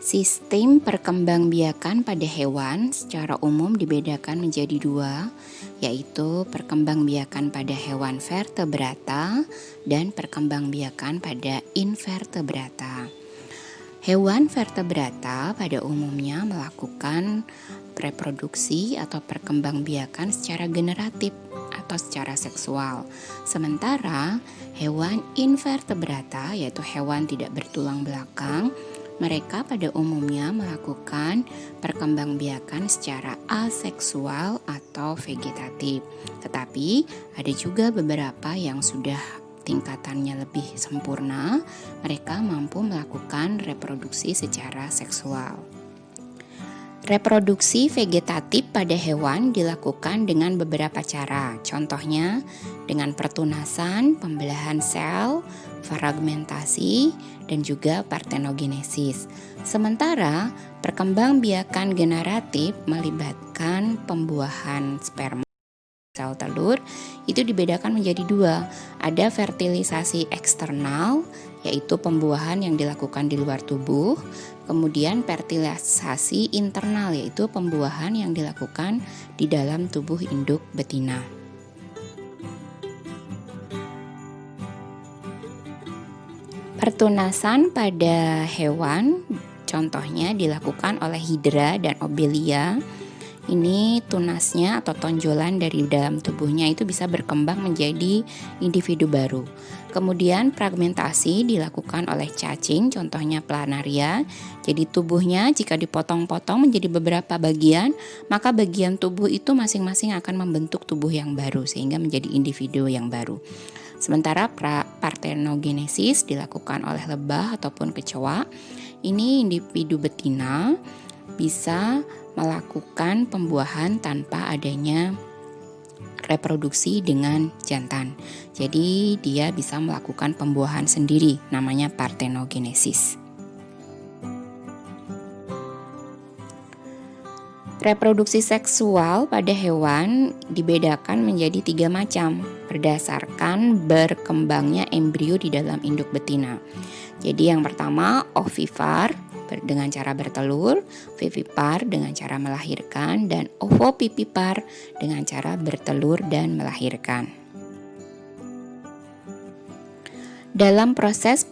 Sistem perkembangbiakan pada hewan secara umum dibedakan menjadi dua, yaitu perkembangbiakan pada hewan vertebrata dan perkembangbiakan pada invertebrata. Hewan vertebrata pada umumnya melakukan reproduksi atau perkembangbiakan secara generatif atau secara seksual. Sementara hewan invertebrata, yaitu hewan tidak bertulang belakang, mereka pada umumnya melakukan perkembangbiakan secara aseksual atau vegetatif. Tetapi ada juga beberapa yang sudah tingkatannya lebih sempurna, mereka mampu melakukan reproduksi secara seksual. Reproduksi vegetatif pada hewan dilakukan dengan beberapa cara. Contohnya dengan pertunasan, pembelahan sel, fragmentasi, dan juga partenogenesis. Sementara perkembangbiakan generatif melibatkan pembuahan sperma sel telur, itu dibedakan menjadi dua. Ada fertilisasi eksternal, yaitu pembuahan yang dilakukan di luar tubuh. Kemudian fertilisasi internal, yaitu pembuahan yang dilakukan di dalam tubuh induk betina. Pertunasan pada hewan contohnya dilakukan oleh hidra dan obelia. Ini tunasnya atau tonjolan dari dalam tubuhnya itu bisa berkembang menjadi individu baru. Kemudian fragmentasi dilakukan oleh cacing, contohnya planaria. Jadi tubuhnya jika dipotong-potong menjadi beberapa bagian, maka bagian tubuh itu masing-masing akan membentuk tubuh yang baru sehingga menjadi individu yang baru. Sementara partenogenesis dilakukan oleh lebah ataupun kecoa. Ini individu betina bisa melakukan pembuahan tanpa adanya reproduksi dengan jantan. Jadi dia bisa melakukan pembuahan sendiri, namanya partenogenesis. Reproduksi seksual pada hewan dibedakan menjadi 3 macam berdasarkan berkembangnya embrio di dalam induk betina. Jadi yang pertama ovivar dengan cara bertelur, vivipar dengan cara melahirkan, dan ovovivipar dengan cara bertelur dan melahirkan. Dalam proses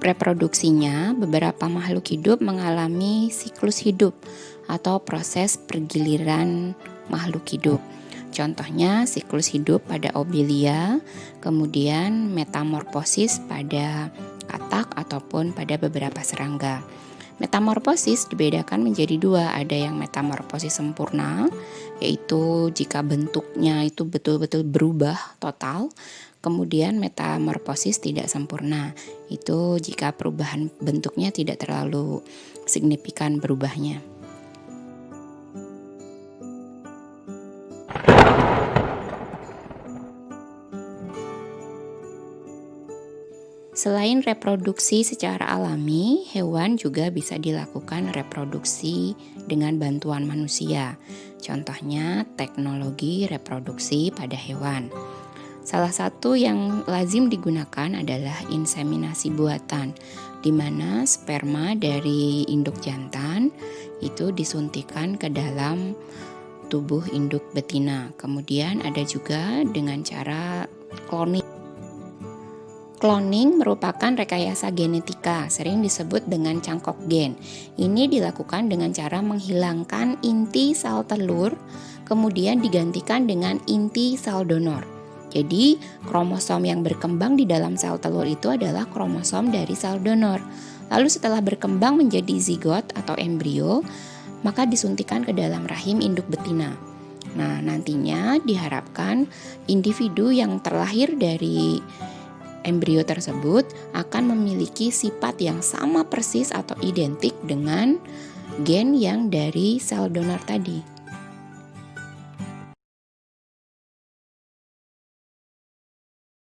reproduksinya, beberapa makhluk hidup mengalami siklus hidup atau proses pergiliran makhluk hidup. Contohnya siklus hidup pada obelia, kemudian metamorfosis pada katak ataupun pada beberapa serangga. Metamorfosis dibedakan menjadi dua, ada yang metamorfosis sempurna, yaitu jika bentuknya itu betul-betul berubah total. Kemudian metamorfosis tidak sempurna, itu jika perubahan bentuknya tidak terlalu signifikan berubahnya. Selain reproduksi secara alami, hewan juga bisa dilakukan reproduksi dengan bantuan manusia. Contohnya teknologi reproduksi pada hewan. Salah satu yang lazim digunakan adalah inseminasi buatan, di mana sperma dari induk jantan itu disuntikan ke dalam tubuh induk betina. Kemudian ada juga dengan cara cloning. Cloning merupakan rekayasa genetika, sering disebut dengan cangkok gen. Ini dilakukan dengan cara menghilangkan inti sel telur, kemudian digantikan dengan inti sel donor. Jadi, kromosom yang berkembang di dalam sel telur itu adalah kromosom dari sel donor. Lalu setelah berkembang menjadi zigot atau embrio, maka disuntikan ke dalam rahim induk betina. Nah, nantinya diharapkan individu yang terlahir dari embrio tersebut akan memiliki sifat yang sama persis atau identik dengan gen yang dari sel donor tadi.